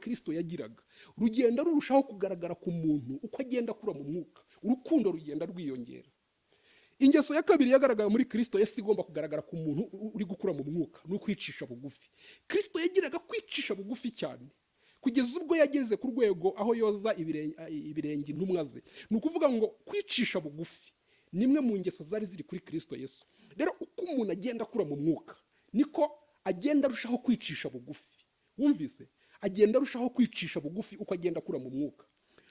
Kristo yagiraga rugenda rurushaho kugaragara ku muntu uko agenda akura mu mwuka, urukundo rugenda rwiyongera. Ingeso ya kabiri yagaragaye muri Kristo Yesu igomba kugaragara ku muntu uri gukura mu mwuka ni ukwicisha bugufi. Kristo yagiraga kwicisha bugufi cyane kugeza ubwo yageze ku rwego aho yoza ibirenge intumwa ze. Ni ukuvuga ngo kwicisha bugufi nimwe mu ngeso zari ziri kuri Kristo Yesu. Rero uko umuntu agenda akura mu mwuka niko agenda arushaho kwicisha bugufi. Wumvise? Agenda arushaho kwicisha bugufi uko agenda akura mu mwuka.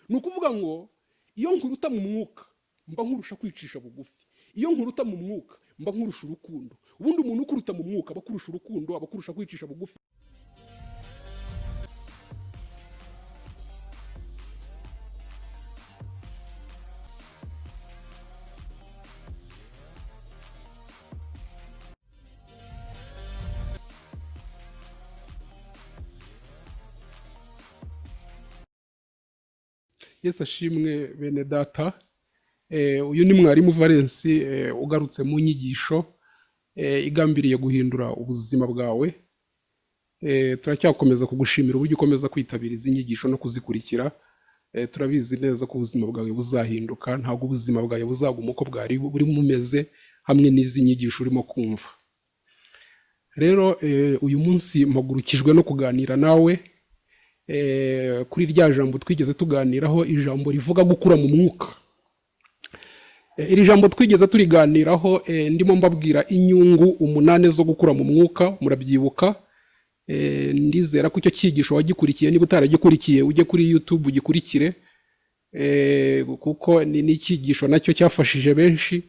Ni ukuvuga ngo iyo nkuruta mu mwuka mba nkurusha kwicisha bugufi, iyo nkuruta mu mwuka mba nkurusha urukundo. Ubundi umuntu ukuruta mu mwuka aba akurusha urukundo, aba akurusha kwicisha bugufi. Yesu ashimwe bene data. Uyu ni mwarimu Valens ugarutse mu nyigisho igambiriye guhindura ubuzima bwawe. Turacyakomeza kugushimira uburyo ukomeza kwitabira izi nyigisho no kuzikurikira. Turabizi neza ko ubuzima bwawe buzahinduka, ntabwo ubuzima bwawe buzaguma uko bwari buri mumeze hamwe n'izi nyigisho urimo kumva. Rero uyu munsi mpagurukijwe no kuganira nawe kuri rya jambo twigeze tuganiraho, ijambo rivuga gukura mu mwuka. Iri jambo twigeze turiganiraho ndimo mbabwira inyungu 8 zo gukura mu mwuka, murabyibuka. Ndizera ko icyo cyigisho wagikurikiye, niba utaragikurikiye ujye kuri YouTube ugikurikire, kuko ni icyigisho nacyo cyafashije benshi,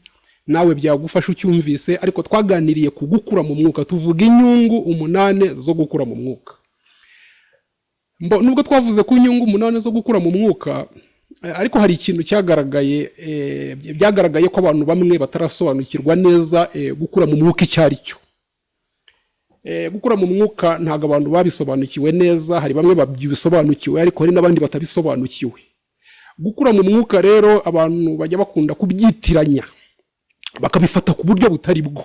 nawe byagufasha ucyumvise. Ariko twaganiriye ku gukura mu mwuka, tuvuga inyungu 8 zo gukura mu mwuka. Nubwo twavuze ku nyungu 8 zo gukura mu mwuka, ariko hari ikintu byagaragaye ko abantu bamwe batarasobanukirwa neza gukura mu mwuka icyo ari cyo. Gukura mu mwuka ntabwo abantu babisobanukiwe neza, hari bamwe babisobanukiwe ariko hari n'abandi batabisobanukiwe. Gukura mu mwuka rero abantu bajya bakunda kubyitiranya, bakabifata ku buryo butari bwo.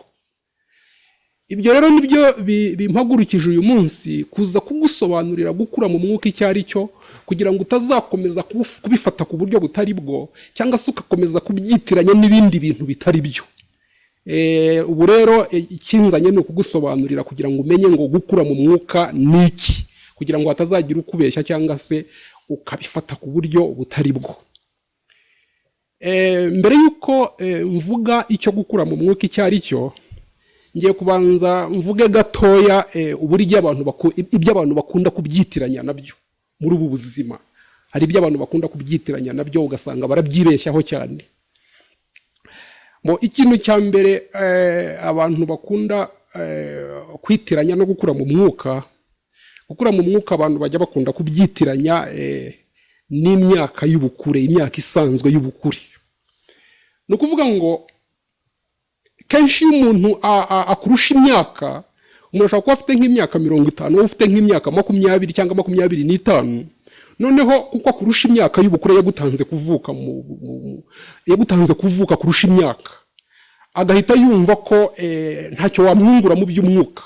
Ibyo rero nibyo bimpagurukije uyu munsi, kuza kugusobanurira gukura mu mwuka icyo ari cyo, kugira ngo utazakomeza kubifata ku buryo butari bwo, cyangwa se ugakomeza kubyitiranya n'ibindi bintu bitari byo. Ubu rero ikinzanye ni ukugusobanurira kugira ngo umenye ngo gukura mu mwuka ni iki, kugira ngo hatazagira ukubeshya cyangwa se ukabifata ku buryo butari bwo. Mbere y'uko mvuga icyo gukura mu mwuka icyo ari cyo, ngiye kubanza mvuge gatoya uburyo ibyo abantu bakunda kubyitiranya nabyo muri ubu buzima. Hari ibyo abantu bakunda kubyitiranya nabyo ugasanga barabyibeshyaho cyane. Ikintu cya mbere abantu bakunda kwitiranya no gukura mu mwuka, abantu bajya bakunda kubyitiranya n'imyaka y'ubukure, imyaka isanzwe y'ubukure. Ni ukuvuga ngo kenshi iyo umuntu akurusha imyaka, umuntu ashobora kuba afite nk'imyaka 50, wowe ufite nk'imyaka 20 cyangwa 25, noneho kuko akurusha imyaka y'ubukure yagutanze kuvuka kurusha imyaka, agahita yumva ko ntacyo wamwungura mu by'umwuka,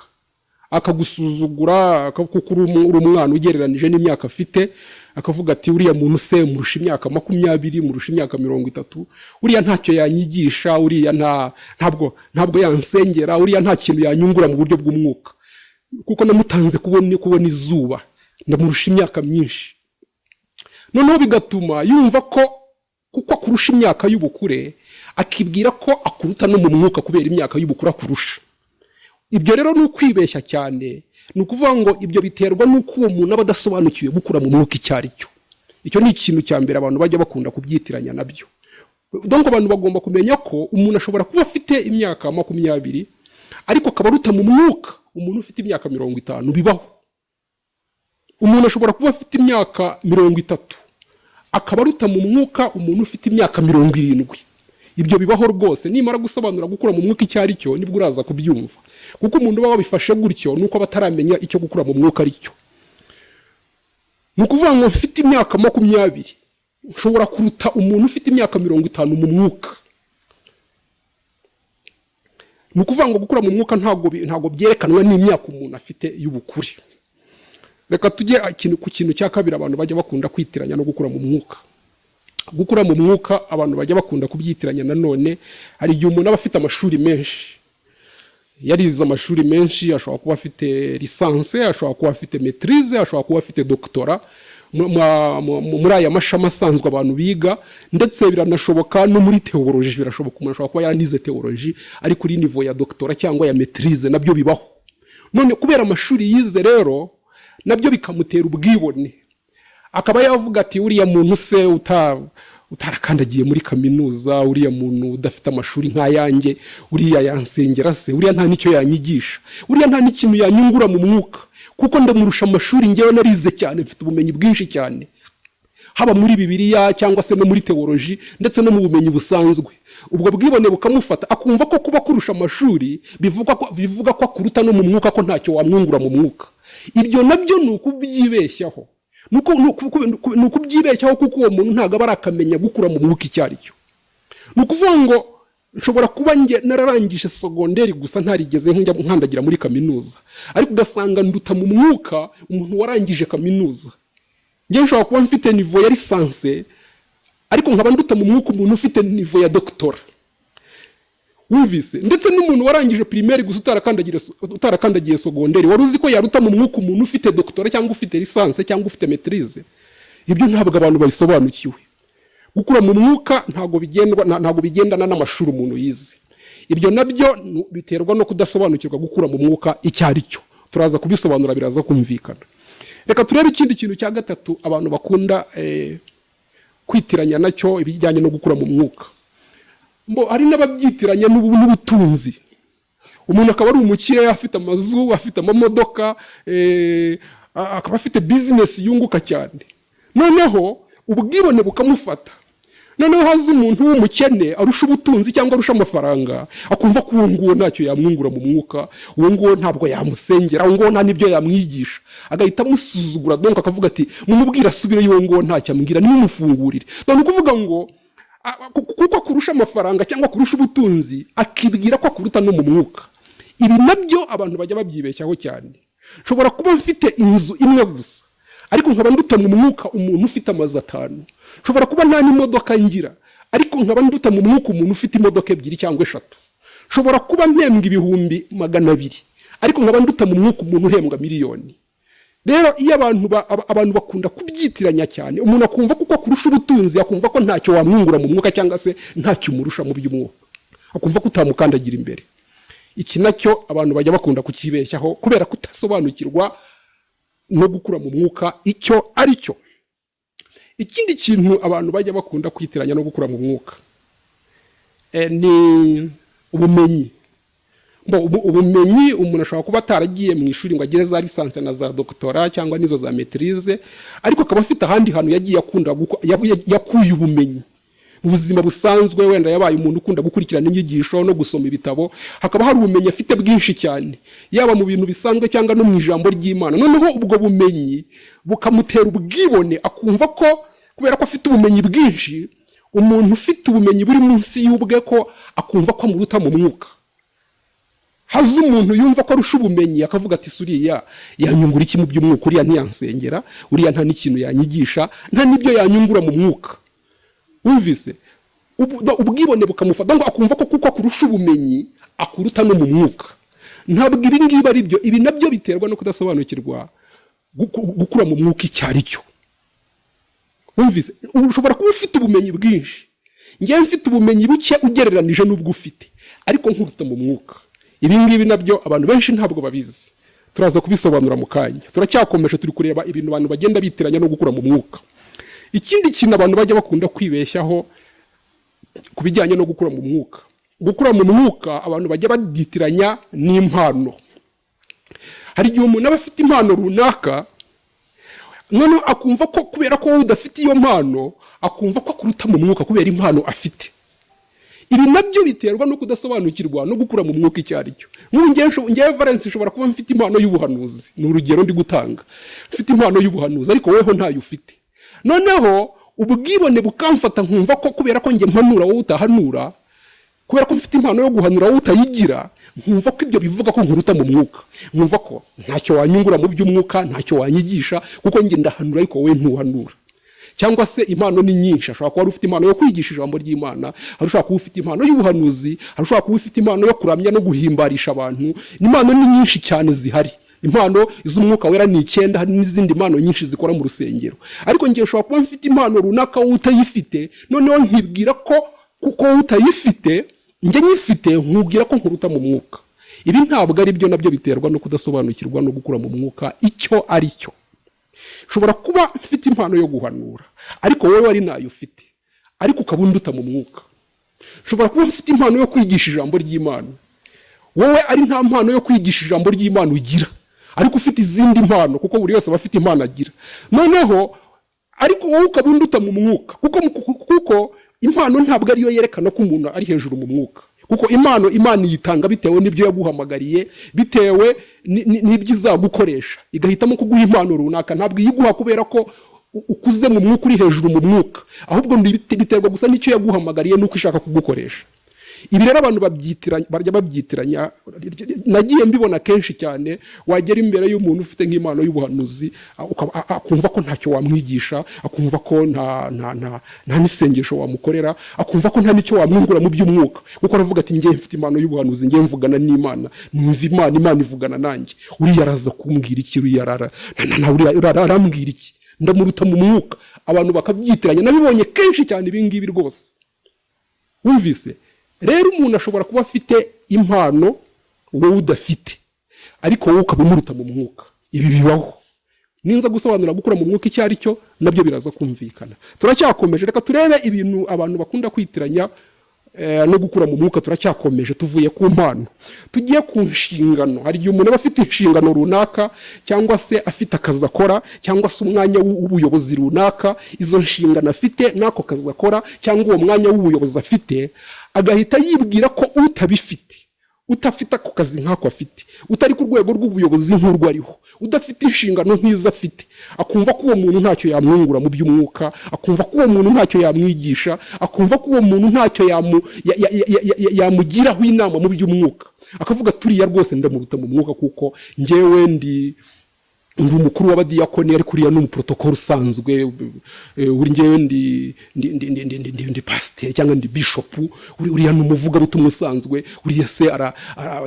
akagusuzugura kuko uri umwana ugereranije n'imyaka afite, akavuga ati uriya muntu se murusha imyaka 20, murusha imyaka 30, uriya ntacyo yanyigisha, uriya ntabwo yansengera, uriya nta kintu yanyungura mu buryo bw'umwuka, kuko namutanze kubona izuba, ndamurusha imyaka myinshi. Noneho bigatuma yumva ko kuko akurusha imyaka y'ubukure, akibwira ko akuruta no mu mwuka kubera imyaka y'ubukure akurusha. Ibyo rero ni ukwibeshya cyane. Ni ukuvuga ngo ibyo biterwa n'uko uwo muntu aba adasobanukiwe gukura mu mwuka icyo ari cyo. Icyo ni ikintu cya mbere abantu bajya bakunda kubyitiranya nabyo. Donc abantu bagomba kumenya ko umuntu ashobora kuba afite imyaka 20 ariko akaba aruta mu mwuka umuntu ufite imyaka 50. Bibaho. Umuntu ashobora kuba afite imyaka 30 akaba aruta mu mwuka umuntu ufite imyaka 70. Ibyo bibaho rwose. Nimara gusobanura gukura mu mwuka icyo ari cyo nibwo uraza kubyumva, kuko umuntu baba bifashe gutyo nuko bataramenya icyo gukura mu mwuka ari cyo. Ni ukuvuga ngo mfite imyaka 20 nshobora kuruta umuntu ufite imyaka 50 mu mwuka. Ni ukuvuga ngo gukura mu mwuka ntago byerekanwa n'imyaka umuntu afite y'ubukure. reka tujye ku kintu cya kabiri abantu bajya bakunda kwitiranya no gukura mu mwuka. Gukura mu mwuka abantu bajya bakunda kubyitiranya nanone. Hari igihe umuntu aba afite amashuri menshi, yarize amashuri menshi, ashobora kuba afite lisanse, ashobora kuba afite maîtrise, ashobora kuba afite doctorat muri aya mashami asanzwe abantu biga, ndetse biranashoboka no muri theologie birashoboka umuntu ashobora kuba yaranize theologie ari kuri niveau ya doctorat cyangwa ya maîtrise, nabyo bibaho. None kubera amashuri yize rero nabyo bikamutera ubwibone, akaba yavuga ati uriya muntu se utarakandagiye muri kaminuza, uriya muntu udafite amashuri nk'ayanjye, uriya yansengera se, uriya nta nicyo yanyigisha, uriya nta n'ikintu yanyungura mu mwuka, kuko ndamurusha amashuri, ngewe narize cyane, mfite ubumenyi bwinshi cyane, haba muri Bibiliya cyangwa se no muri theologie ndetse no mu bumenyi busanzwe. Ubwo bwibone bukamufata, akumva ko kuba kurusha amashuri bivuga ko akuruta no mu mwuka, ko ntacyo wamwungura mu mwuka. Ibyo nabyo ni ukubyibeshyaho, ni ukubyibeshyaho, kuko uwo muntu ntabwo aba arakamenya gukura mu mwuka icyo ari cyo. Ni ukuvuga ngo nshobora kuba nge nararangije segonderi gusa ntarigeze nkandagira muri kaminuza, ariko ugasanga nduta mu mwuka umuntu warangije kaminuza. Nge nshobora kuba mfite niveau ya lisanse, ariko nkaba nduta mu mwuka umuntu ufite niveau ya doctorat. Wumvise? Ndetse n'umuntu warangije primaire gusa utarakandagiye segonderi, wari uzi ko yaruta mu mwuka umuntu ufite doctorat cyangwa ufite lisanse cyangwa ufite maîtrise. Ibyo ntabwo abantu babisobanukiwe. Gukura mu mwuka ntabwo bigendana n'amashuri umuntu yize. Ibyo nabyo biterwa no kudasobanukirwa gukura mu mwuka icyo ari cyo. Turaza kubisobanura, biraza kumvikana. Reka turebe ikindi kintu cya gatatu abantu bakunda kwitiranya nacyo ibijyanye no gukura mu mwuka. Hari n'ababyitiranya n'ubutunzi. Umuntu akaba ari umukire, afite amazu, afite amamodoka, akaba afite business yunguka cyane. Noneho ubwibone bukamufata. Noneho haza umuntu w'umukene arusha ubutunzi cyangwa arusha amafaranga, akumva ko uwo nguwo ntacyo yamwungura mu mwuka, uwo nguwo ntabwo yamusengera, uwo nguwo nta n'ibyo yamwigisha, agahita amusuzugura, donc akavuga ati mumubwira asubire y'uwo nguwo ntacyo amubwira, nimumufungurire. Ni ukuvuga ngo kuko kurusha amafaranga cyangwa kurusha ubutunzi akibwira ko akuruta no mu mwuka. Ibi nabyo abantu bajya babyibeshyaho cyane. Nshobora kuba mfite inzu imwe gusa, ariko nkaba nduta mu mwuka umuntu ufite amazu 5. Nshobora kuba nta n'imodoka ngira, ariko nkaba nduta mu mwuka umuntu ufite imodoka 2 cyangwa 3. Nshobora kuba mpembwa ibihumbi 200, ariko nkaba nduta mu mwuka umuntu uhembwa miliyoni. Rero iyo abantu bakunda kubyitiranya cyane, umuntu akumva kuko kurusha ubutunzi, akumva ko ntacyo wamwungura mu mwuka cyangwa se ntacyo umurusha mu by'umwuka, akumva ko utamukandagira imbere. Iki nacyo abantu bajya bakunda kukibeshyaho kubera kutasobanukirwa no gukura mu mwuka icyo ari cyo. Ikindi kintu abantu bajya bakunda kwitiranya no gukura mu mwuka ni ubumenyi. Ubumenyi umuntu ashobora kuba ataragiye mu ishuri ngo agire za lisanse na za doctorat cyangwa nizo za maîtrise, ariko akaba afite ahandi hantu yagiye yakuye ubumenyi mu buzima busanzwe. Wenda yabaye umuntu ukunda gukurikirana inyigisho no gusoma ibitabo, hakaba hari ubumenyi afite bwinshi cyane, yaba mu bintu bisanzwe cyangwa no mu ijambo ry'Imana. Noneho ubwo bumenyi bukamutera ubwibone, akumva ko kubera ko afite ubumenyi bwinshi, umuntu ufite ubumenyi buri munsi y'ubwe ko akumva ko amuruta mu mwuka. Haza umuntu yumva ko arusha ubumenyi, akavuga ati suriya yanyungura iki mu by'umwuka, uriya ntiyansengera, uriya nta n'ikintu yanyigisha, nta n'ibyo yanyungura mu mwuka. Wumvise? Ubwibone bukamufata ngo akumva ko kuko kurusha ubumenyi akuruta no mu mwuka. Ntabwo ibi ngibi ari byo. Ibi nabyo biterwa no kudasobanukirwa gukura mu mwuka icyo ari cyo. Wumvise? Ushobora kuba ufite ubumenyi bwinshi, ngewe mfite ubumenyi buke ugereranije n'ubwo ufite, ariko nkuruta mu mwuka. Ibi ngibi nabyo abantu benshi ntabwo babizi. Turaza kubisobanura mu kanya. Turacyakomeje turi kureba ibintu abantu bagenda bitiranya no gukura mu mwuka. Ikindi kintu abantu bajya bakunda kwibeshyaho kubijyanye no gukura mu mwuka. Gukura mu mwuka abantu bajya baditiranya n'impano. Hari igihe umuntu aba afite impano runaka, none akumva ko kubera ko udafite iyo mpano, akumva ko akuruta mu mwuka kubera impano afite. Ibi nabyo biterwa no kudasobanukirwa no gukura mu mwuka icyo ari cyo. Ngewe Valence nshobora kuba mfite impano y'ubuhanuzi, ni urugero ndi gutanga. Mfite impano y'ubuhanuzi, ariko weho ntayo ufite. Noneho ubwibone bukamfata nkumva ko kubera ko nge mpanura wowe utahanura, kubera ko mfite impano yo guhanura wowe utayigira, nkumva ko ibyo bivuga ko nkuruta mu mwuka, nkumva ko ntacyo wanyungura mu by'umwuka, ntacyo wanyigisha, kuko njye ndahanura ariko wowe ntuhanura. Cyangwa se impano ni nyinshi, ashobora kuba ufite impano yo kwigisha ijambo ry'Imana, hari ushobora kuba ufite impano y'ubuhanuzi, hari ushobora kuba ufite impano yo kuramya no guhimbarisha abantu. Impano ni nyinshi cyane zihari. Impano z'umwuka wera ni 9, hari n'izindi impano nyinshi zikora mu rusengero. Ariko ngiye ushobora kuba mfite impano runaka wowe utayifite, noneho nkibwira ko kuko utayifite njye nyifite, nkubwira ko nkuruta mu mwuka. Ibi ntabwo ari byo, nabyo biterwa no kudasobanukirwa no gukura mu mwuka icyo ari cyo. Ushobora kuba mfite impano yo guhanura, ariko wowe wari nayo ufite, ariko ukabunduta mu mwuka. Ushobora kuba mfite impano yo kwigisha ijambo ry'Imana, wowe ari nta mpano yo kwigisha ijambo ry'Imana ugira, ariko ufite izindi mpano, kuko buri wese aba afite impano agira. Noneho ariko wowe ukabunduta mu mwuka, kuko impano ntabwo ariyo yerekana ko umuntu ari hejuru mu mwuka. Kuko Imana yitanga bitewe n'ibyo yaguhamagariye, bitewe n'ibyo izagukoresha, igahitamo kuguha impano runaka. Ntabwo iyiguha kubera ko ukuze mu mwuka uri hejuru mu mwuka, ahubwo biterwa gusa n'icyo yaguhamagariye n'uko ishaka kugukoresha. Ibi rero abantu babyitiranya, nagiye mbibona kenshi cyane. Wagera imbere y'umuntu ufite nk'impano y'ubuhanuzi, akumva ko ntacyo wamwigisha, akumva ko nta n'isengesho wamukorera, akumva ko nta n'icyo wamwungura mu by'umwuka, kuko aravuga ati njye mfite impano y'ubuhanuzi, njye mvugana n'Imana, numva Imana ivugana nanjye. Uriya araza kumbwira iki? Uriya arambwira iki? Ndamuruta mu mwuka. Abantu bakabyitiranya, nabibonye kenshi cyane ibi ngibi rwose. Wumvise? Rero umuntu ashobora kuba afite impano wowe udafite, ariko wowe ukabimuruta mu mwuka. Ibi bibaho. Ninza gusobanura gukura mu mwuka icyo ari cyo, nabyo biraza kumvikana. Turacyakomeje, reka turebe ibintu abantu bakunda kwitiranya no gukura mu mwuka. Turacyakomeje, tuvuye ku mpano tugiye ku nshingano. Hari igihe umuntu aba afite inshingano runaka, cyangwa se afite akazi akora, cyangwa se umwanya w'ubuyobozi runaka. Izo nshingano afite n'ako kazi akora, cyangwa uwo mwanya w'ubuyobozi afite, agahita yibwira ko utabifite, utafite ako kazi nk'ako afite, utari ku rwego rw'ubuyobozi nk'urwo ariho, udafite inshingano nk'izo afite, akumva ko uwo muntu ntacyo yamwungura mu by'umwuka, akumva ko uwo muntu ntacyo yamwigisha, akumva ko uwo muntu ntacyo yamugiraho inama mu by'umwuka. Akavuga turiya rwose ndamuruta mu mwuka, kuko njyewe ndi umukuru w'abadiyakoni, ariko uriya ni umuprotokolo usanzwe. Uri njyewe ndi pasiteri cyangwa ndi bishopu, uriya ni umuvugabutumwa usanzwe, uriya se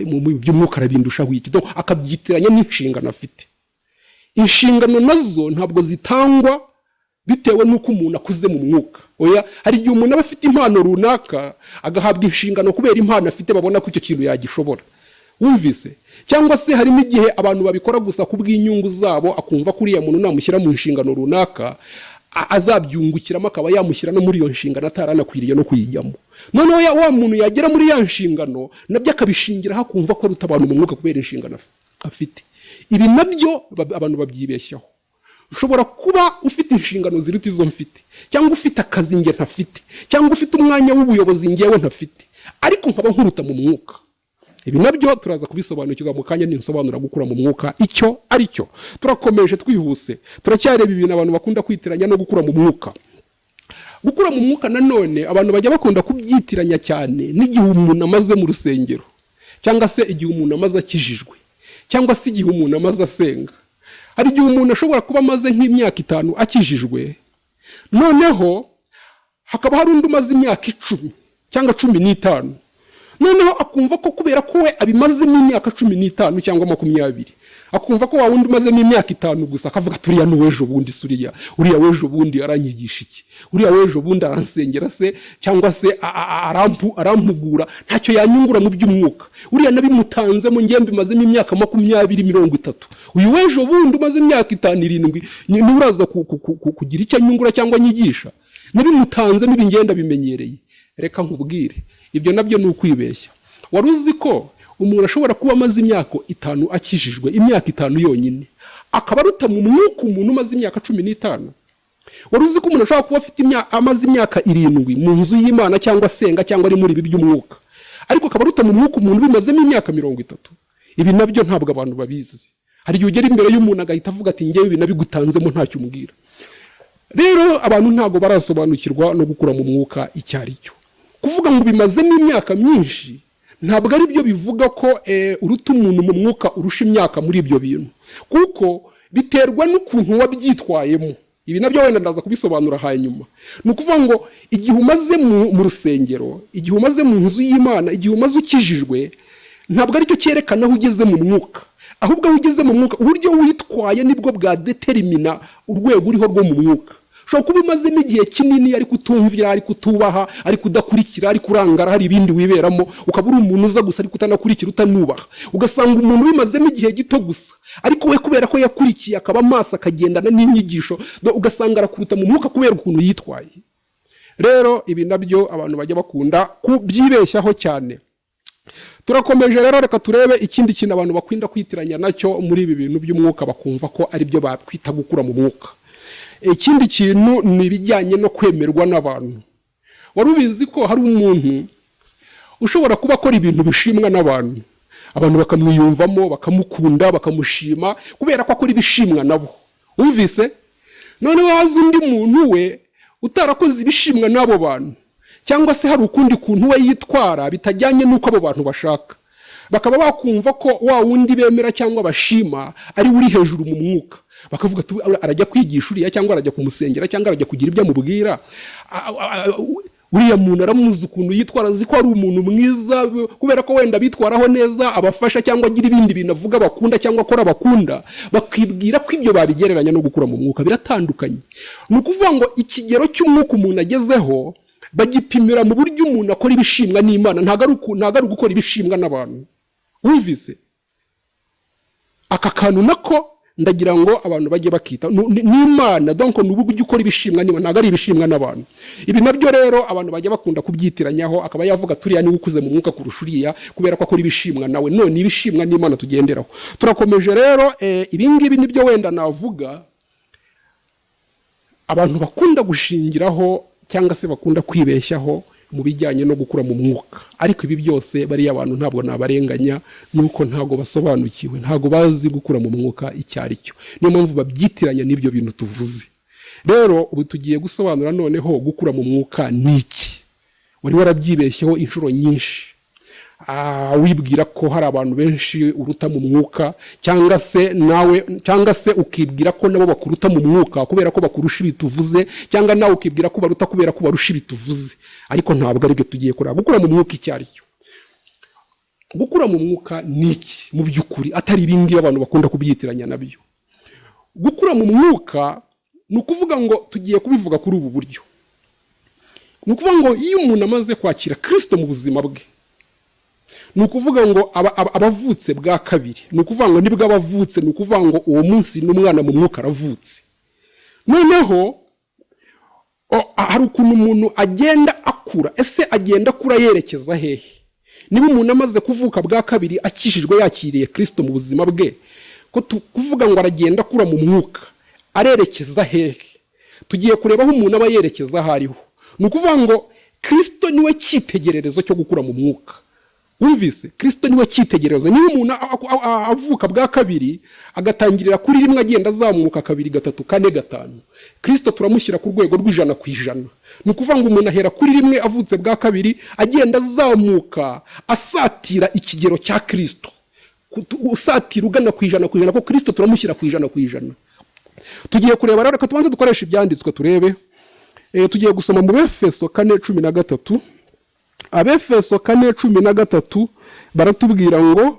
mu by'umwuka arabindushaho iki. Akabyitiranya n'inshingano afite. Inshingano nazo ntabwo zitangwa bitewe n'uko umuntu akuze mu mwuka. Oya, hari igihe umuntu aba afite impano runaka, agahabwa inshingano kubera impano afite, babona ko icyo kintu yagishobora. Wumvise? Cyangwa se hari n'igihe abantu babikora gusa kubw'inyungu zabo, akumva ko uriya muntu namushyira mu nshingano runaka azabyungukiramo, akaba yamushyira no muri iyo nshingano ataranakwiriye no kuyijyamo. Noneho wa muntu yagera muri ya nshingano, nabyo akabishingiraho, akumva ko aruta abantu mu mwuka kubera inshingano afite. Ibi nabyo abantu babyibeshyaho. Ushobora kuba ufite inshingano ziruta izo mfite, cyangwa ufite akazi nge ntafite, cyangwa ufite umwanya w'ubuyobozi ngewe ntafite, ariko nkaba nkuruta mu mwuka. Ibi nabyo turaza kubisobanukirwa mu kanya n'insobanura gukura mu mwuka icyo ari cyo. Turakomeje twihuse, turacyareba ibintu abantu bakunda kwitiranya no gukura mu mwuka. Gukura mu mwuka nanone abantu bajya bakunda kubyitiranya cyane n'igihe umuntu amaze mu rusengero, cyangwa se igihe umuntu amaze akijijwe, cyangwa se igihe umuntu amaze asenga. Hari igihe umuntu ashobora kuba amaze nk'imyaka 5 akijijwe, noneho hakaba hari undi umaze imyaka 10 cyangwa 15, noneho akumva ko kubera ko we abimazemo imyaka 15 cyangwa 20, akumva ko wa wundi umazemo imyaka 5 gusa, akavuga turiya n'uwejo bundi uriya wejo bundi aranyigisha iki, uriya wejo bundi aransengera se, cyangwa se arampugura, ntacyo yanyungura mu by'umwuka. Uriya nabimutanzemo ngiye mbimazemo imyaka 20-30, uyu wejo bundi umaze imyaka 5-7 ni uraza kugira icyo anyungura cyangwa anyigisha. Nabimutanzemo ibi ngenda bimenyereye. Reka nkubwire, ibyo nabyo ni ukwibeshya. Wari uzi ko umuntu ashobora kuba amaze imyaka 5 akijijwe, imyaka 5 yonyine, akaba aruta mu mwuka umuntu umaze imyaka 15? Wari uzi ko umuntu ashobora kuba afite amaze imyaka 7 mu nzu y'Imana, cyangwa asenga, cyangwa ari muri ibi by'umwuka, ariko akaba aruta mu mwuka umuntu bimazemo imyaka 30? Ibi nabyo ntabwo abantu babizi. Hari igihe ugera imbere y'umuntu agahita avuga ati ngewe ibi nabigutanzemo ntacyo umbwira. Rero abantu ntabwo barasobanukirwa no gukura mu mwuka icyo ari cyo. kuvuga ngo bimazemo imyaka myinshi ntabwo ari byo bivuga ko uruta umuntu mu mwuka urusha imyaka muri ibyo bintu, kuko biterwa n'ukuntu wabyitwayemo. Ibi nabyo wenda ndaza kubisobanura hanyuma. Ni ukuvuga ngo igihe umaze mu rusengero, igihe umaze mu nzu y'Imana, igihe umaze ukijijwe, ntabwo ari cyo cyerekana aho ugeze mu mwuka, ahubwo aho ugeze mu mwuka uburyo witwaye nibwo bwa determina urwego uriho rwo mu mwuka. Ushobora kuba umazemo igihe kinini ari kutumvira, ari kutubaha, ari kudakurikira, ari kurangara, hari ibindi wiberamo, ukaba uri umuntu uza gusa ari kutanakurikira, utanubaha. Ugasanga umuntu bimazemo igihe gito gusa, ariko we kubera ko yakurikiye akaba amaso akagendana n'inyigisho, ugasanga arakuruta mu mwuka kubera ukuntu yitwaye. Rero ibi nabyo abantu bajya bakunda kubyibeshyaho cyane. Turakomeje rero, reka turebe ikindi kintu abantu bakunda kwitiranya nacyo muri ibi bintu by'umwuka, bakumva ko ari byo bakwita gukura mu mwuka. Ikindi kintu ni ibijyanye no kwemerwa n'abantu. Wari ubizi ko hari umuntu ushobora kuba akora ibintu bishimwa n'abantu, abantu bakamwiyumvamo, bakamukunda, bakamushima kubera ko akora ibishimwa nabo. Wumvise? None waza undi muntu we utarakoze ibishimwa n'abo bantu, cyangwa se hari ukundi kuntu we yitwara bitajyanye n'uko abo bantu bashaka, bakaba bakumva ko wa wundi bemera cyangwa bashima ari uri hejuru mu mwuka. Bakavuga arajya kwigisha uriya, cyangwa arajya kumusengera, cyangwa arajya kugira ibyo amubwira. Uriya muntu aramuzi ukuntu yitwara, azi ko ari umuntu mwiza kubera ko wenda bitwaraho neza, abafasha cyangwa agira ibindi bintu avuga bakunda cyangwa akora bakunda, bakibwira ko ibyo babigereranya no gukura mu mwuka. Biratandukanye. Ni ukuvuga ngo ikigero cy'umwuka umuntu agezeho bagipimira mu buryo umuntu akora ibishimwa n'Imana, ntago ari ugukora ibishimwa n'abantu. Wumvise? Aka kantu nako ndagira ngo abantu bajye bakita n'Imana, donc n'uburyo ukora ibishimwa n'Imana, ntago ari ibishimwa n'abantu. Ibi nabyo rero abantu bajya bakunda kubyitiranyaho, akaba yavuga turiya ni ukuze mu mwuka kurusha uriya kubera ko akora ibishimwa nawe. None ibishimwa n'Imana tugenderaho. Turakomeje rero, ibi ngibi nibyo wenda navuga abantu bakunda gushingiraho cyangwa se bakunda kwibeshyaho mu bijyanye no gukura mu mwuka. Ariko ibi byose bariya abantu ntabwo nabarenganya, nuko ntago basobanukiwe, ntago bazi gukura mu mwuka icyo ari cyo. Niyo mpamvu babyitiranya n'ibyo bintu tuvuze. Rero ubu tugiye gusobanura noneho gukura mu mwuka ni iki. Wari warabyibeshyeho inshuro nyinshi, wibwira ko hari abantu benshi uruta mu mwuka, cyangwa se ukibwira ko nabo bakuruta mu mwuka kubera ko bakurusha ibituvuze, cyangwa nawe ukibwira ko baruta kubera ko barusha ibituvuze. Ariko ntabwo ari byo tugiye kureba. Gukura mu mwuka icyo ari cyo. Gukura mu mwuka ni iki mu by'ukuri, atari ibindi abantu bakunda kubyitiranya nabyo. Gukura mu mwuka ni ukuvuga ngo tugiye kubivuga kuri ubu buryo. Ni ukuvuga ngo iyo umuntu amaze kwakira Kristo mu buzima bwe, ni ukuvuga ngo abavutse bwa kabiri, ni ukuvuga ngo nibwo abavutse, ni ukuvuga ngo uwo munsi n'umwana mu mwuka aravutse. Noneho hari ukuntu umuntu agenda akura. Ese agenda akura yerekeza hehe? Niba umuntu amaze kuvuka bwa kabiri akishijwe yakiriye Kristo mu buzima bwe, ko kuvuga ngo aragenda akura mu mwuka, arerekeza hehe? Tugiye kureba aho umuntu aba yerekeza aho ariho. Ni ukuvuga ngo Kristo niwe cyitegererezo cyo gukura mu mwuka. Wumvise? Kristo niwe cyitegererezo. Niba umuntu avuka bwa kabiri agatangirira kuri rimwe agenda azamuka kabiri, gatatu, kane, gatanu, Kristo turamushyira ku rwego rw'ijana ku ijana. Ni ukuvuga ngo umuntu ahera kuri rimwe avutse bwa kabiri agenda azamuka asatira ikigero cya Kristo, usatira ugana ku ijana ku ijana, ko Kristo turamushyira ku ijana ku ijana. Tugiye kureba rero, reka tubanze dukoresha ibyanditswe turebe. Tugiye gusoma mu Befeso 4:13. Abefeso 4:13 baratubwira ngo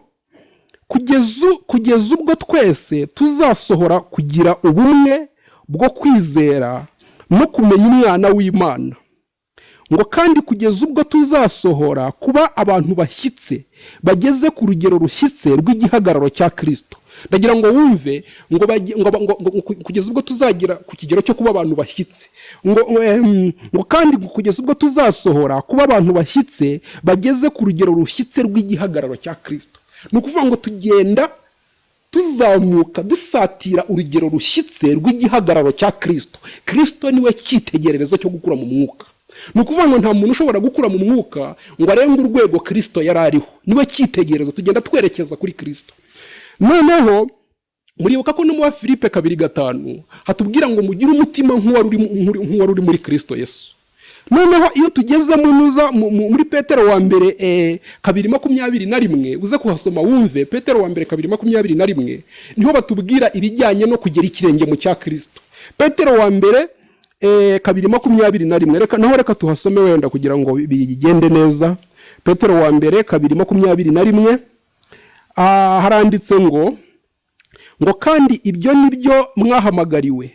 kugeza ubwo twese tuzasohora kugira ubumwe bwo kwizera no kumenya umwana w'Imana, ngo kandi kugeza ubwo tuzasohora kuba abantu bashyitse bageze ku rugero rushyitse rw'igihagararo cya Kristo. Ndagira ngo wumve ngo kugeza ubwo tuzagira ku kigero cyo kuba abantu bashyitse, ngo kandi kugeza ubwo tuzasohora kuba abantu bashyitse bageze ku rugero rushyitse rw'igihagararo cya Kristo. Ni ukuvuga ngo tugenda tuzamuka dusatira urugero rushyitse rw'igihagararo cya Kristo. Kristo niwe cyitegererezo cyo gukura mu mwuka. Ni ukuvuga ngo nta muntu ushobora gukura mu mwuka ngo arenge urwego Kristo yari ariho. Niwe cyitegererezo, tugenda twerekeza kuri Kristo. Noneho muribuka ko no mu Filipe 2:5 hatubwira ngo mugire umutima nk'uwari uri muri Kristo Yesu. noneho iyo tugeze muri Petero wa mbere 2:21 uze kuhasoma wumve Petero wa mbere 2:21 niho batubwira ibijyanye no kugera ikirenge mu cya Kristo. Petero wa mbere 2:21 reka tuhasome wenda kugira ngo bigende neza. Petero wa mbere 2:21 haranditse ngo kandi ibyo nibyo mwahamagariwe,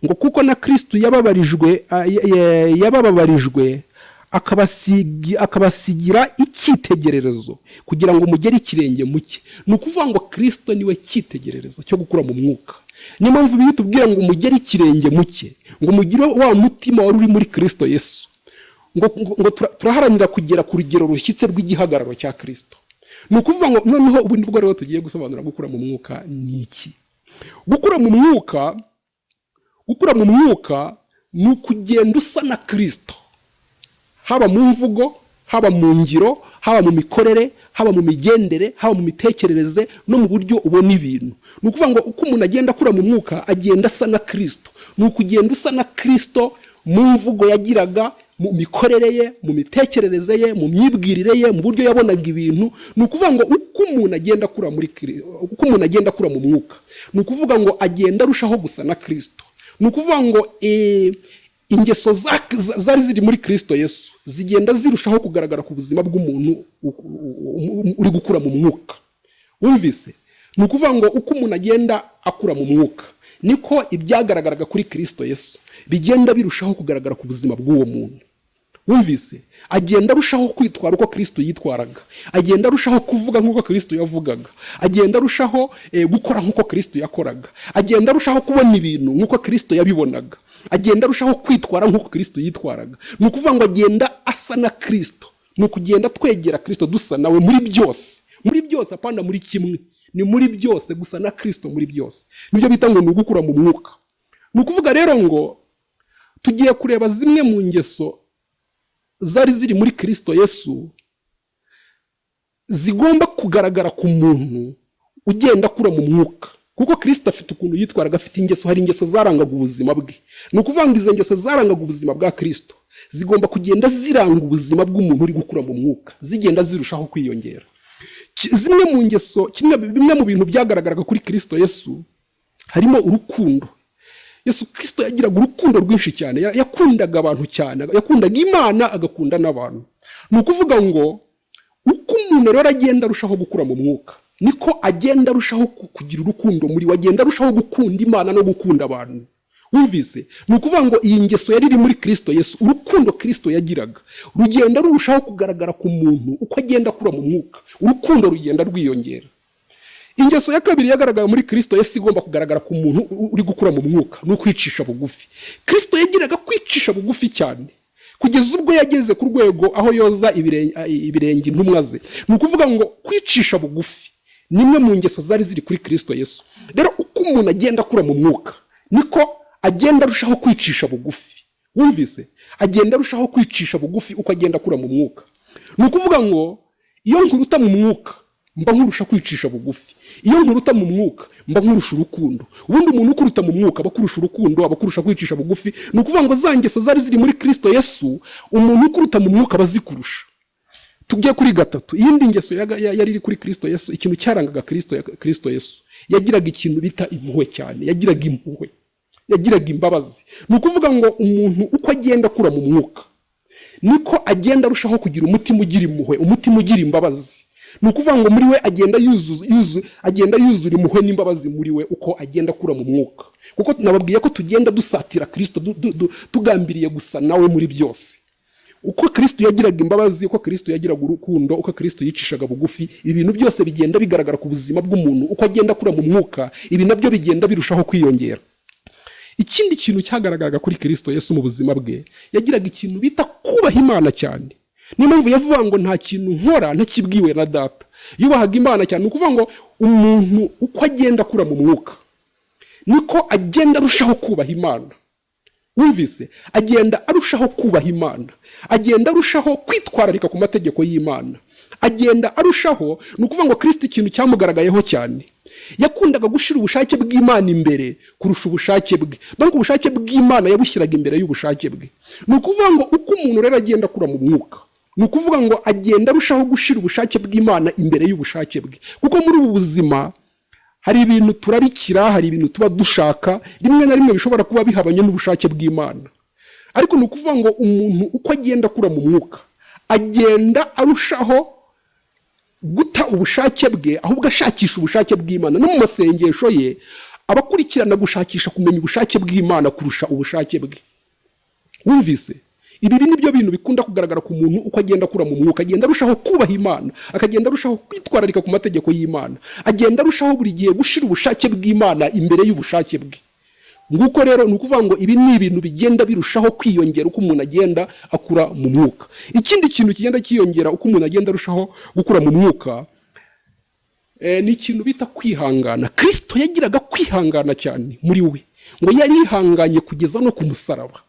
ngo kuko na Kristo yabababarijwe akabasigira icyitegererezo kugira ngo mugere ikirenge muke. Ni ukuvuga ngo Kristo niwe cyitegererezo cyo gukura mu mwuka. Niyo mpamvu bitubwira ngo mugere ikirenge muke, ngo mugire wa mutima wari uri muri Kristo Yesu, ngo turaharanira kugera ku rugero rushyitse rw'igihagararo cya Kristo. Ni ukuvuga ngo noneho ubundi bwo rero tugiye gusobanura gukura mu mwuka ni iki. Gukura mu mwuka ni ukugenda usa na Kristo, haba mu mvugo, haba mu ngiro, haba mu mikorere, haba mu migendere, haba mu mitekerereze no mu buryo ubona ibintu. Ni ukuvuga ngo uko umuntu agenda akura mu mwuka agenda asa na Kristo. Ni ukugenda usa na Kristo mu mvugo yagiraga, mu mikorere ye, mu mitekerereze ye, mu myibwirire ye, mu buryo yabonaga ibintu. Ni ukuvuga ngo uko umuntu agenda akura mu mwuka, ni ukuvuga ngo agenda arushaho gusa na Kristo. Ni ukuvuga ngo ingeso zari ziri muri Kristo Yesu zigenda zirushaho kugaragara ku buzima bw'umuntu uri gukura mu mwuka. Wumvise? Ni ukuvuga ngo uko umuntu agenda akura mu mwuka niko ibyagaragaraga kuri Kristo Yesu bigenda birushaho kugaragara ku buzima bw'uwo muntu. Wumvise? Agenda arushaho kwitwara uko Kristo yitwaraga, agenda arushaho kuvuga nk'uko Kristo yavugaga, agenda arushaho gukora nk'uko Kristo yakoraga, agenda arushaho kubona ibintu nk'uko Kristo yabibonaga, agenda arushaho kwitwara nk'uko Kristo yitwaraga. Ni ukuvuga ngo agenda asa na Kristo. Ni ukugenda twegera Kristo dusa nawe muri byose apana muri kimwe, ni muri byose gusa na Kristo muri byose. Nibyo bita ngo ni ugukura mu mwuka. Ni ukuvuga rero ngo tugiye kureba zimwe mu ngeso zari ziri muri Kristo Yesu zigomba kugaragara ku muntu ugenda akura mu mwuka, kuko Kristo afite ukuntu yitwaraga, afite ingeso, hari ingeso zarangaga ubuzima bwe. Ni ukuvuga ngo izo ngeso zarangaga ubuzima bwa Kristo zigomba kugenda ziranga ubuzima bw'umuntu uri gukura mu mwuka, zigenda zirushaho kwiyongera. Zimwe mu ngeso, bimwe mu bintu byagaragaraga kuri Kristo Yesu harimo urukundo. Yesu Kristo yagiraga urukundo rwinshi cyane, yakundaga abantu cyane, yakundaga Imana agakunda n'abantu. Ni ukuvuga ngo uko umuntu rero agenda arushaho gukura mu mwuka niko agenda arushaho kugira urukundo muri we, agenda arushaho gukunda Imana no gukunda abantu. Wumvise? Ni ukuvuga ngo iyi ngeso yari iri muri Kristo Yesu, urukundo Kristo yagiraga rugenda rurushaho kugaragara ku muntu uko agenda akura mu mwuka, urukundo rugenda rwiyongera. Ingeso ya kabiri yagaragara muri Kristo Yesu igomba kugaragara ku muntu uri gukura mu mwuka no kwicisha bugufi. Kristo yagiraga kwicisha bugufi cyane kugeza ubwo yageze ku rwego aho yoza ibirenge intumwa ze. Ni ukuvuga ngo kwicisha bugufi nimwe mu ngeso zari ziri kuri Kristo Yesu. Rero uko umuntu agenda akura mu mwuka niko agenda arushaho kwicisha bugufi. Wumvise? Agenda arushaho kwicisha bugufi uko agenda akura mu mwuka. Ni ukuvuga ngo iyo nkuruta mu mwuka mba nkurusha kwicisha bugufi, iyo nkuruta mu mwuka mba nkurusha urukundo. Ubundi umuntu ukuruta mu mwuka abakurusha urukundo, abakurusha kwicisha bugufi. Ni ukuvuga ngo za ngeso zari ziri muri Kristo Yesu umuntu ukuruta mu mwuka bazikurusha. Tugiye kuri gatatu, iyindi ngeso yari iri kuri Kristo Yesu, ikintu cyarangaga Kristo Yesu, yagiraga ikintu bita impuhwe cyane, yagiraga impuhwe, yagiraga imbabazi. Ni ukuvuga ngo umuntu uko agenda akura mu mwuka niko agenda arushaho kugira umutima ugira impuhwe, umutima ugira imbabazi. Ni ukuvuga ngo muri we agenda yuzura impuhwe n'imbabazi muri we uko agenda akura mu mwuka, kuko nababwiye ko tugenda dusatira Kristo tugambiriye gusa nawe muri byose. Uko Kristo yagiraga imbabazi, uko Kristo yagiraga urukundo, uko Kristo yicishaga bugufi, ibintu byose bigenda bigaragara ku buzima bw'umuntu uko agenda akura mu mwuka, ibi nabyo bigenda birushaho kwiyongera. Ikindi kintu cyagaragaraga kuri Kristo Yesu mu buzima bwe, yagiraga ikintu bita kubaha Imana cyane. Niyo mpamvu yavuga ngo nta kintu nkora ntakibwiwe na Data. Yubahaga Imana cyane. Ni ukuvuga ngo umuntu uko agenda akura mu mwuka niko agenda arushaho kubaha Imana. Wumvise? Agenda arushaho kubaha Imana, agenda arushaho kwitwararika ku mategeko y'Imana, agenda arushaho. Ni ukuvuga ngo Kristo ikintu cyamugaragayeho cyane yakundaga gushyira ubushake bw'Imana imbere kurusha ubushake bwe. Donc ubushake bw'Imana yabushyiraga imbere y'ubushake bwe. Ni ukuvuga ngo uko umuntu rero agenda akura mu mwuka, ni ukuvuga ngo agenda arushaho gushyira ubushake bw'Imana imbere y'ubushake bwe. Kuko muri ubu buzima hari ibintu turarikira, hari ibintu tuba dushaka, rimwe na rimwe bishobora kuba bihabanye n'ubushake bw'Imana. Ariko ni ukuvuga ngo umuntu uko agenda akura mu mwuka, agenda arushaho guta ubushake bwe, ahubwo ashakisha ubushake bw'Imana. No mu masengesho ye abakurikirana gushakisha kumenya ubushake bw'Imana kurusha ubushake bwe. Wumvise? Ibi nibyo bintu bikunda kugaragara ku muntu uko agenda akura mu mwuka. Agenda arushaho kubaha Imana, akagenda arushaho kwitwararika ku mategeko y'Imana, agenda arushaho buri gihe gushyira ubushake bw'Imana imbere y'ubushake bwe. Nguko rero ni ukuvuga ngo ibi ni ibintu bigenda birushaho kwiyongera uko umuntu agenda akura mu mwuka. Ikindi kintu kigenda kiyongera uko umuntu agenda arushaho gukura mu mwuka ni ikintu bita kwihangana. Kristo yagiraga kwihangana cyane muri we, ngo yarihanganye kugeza no ku musaraba.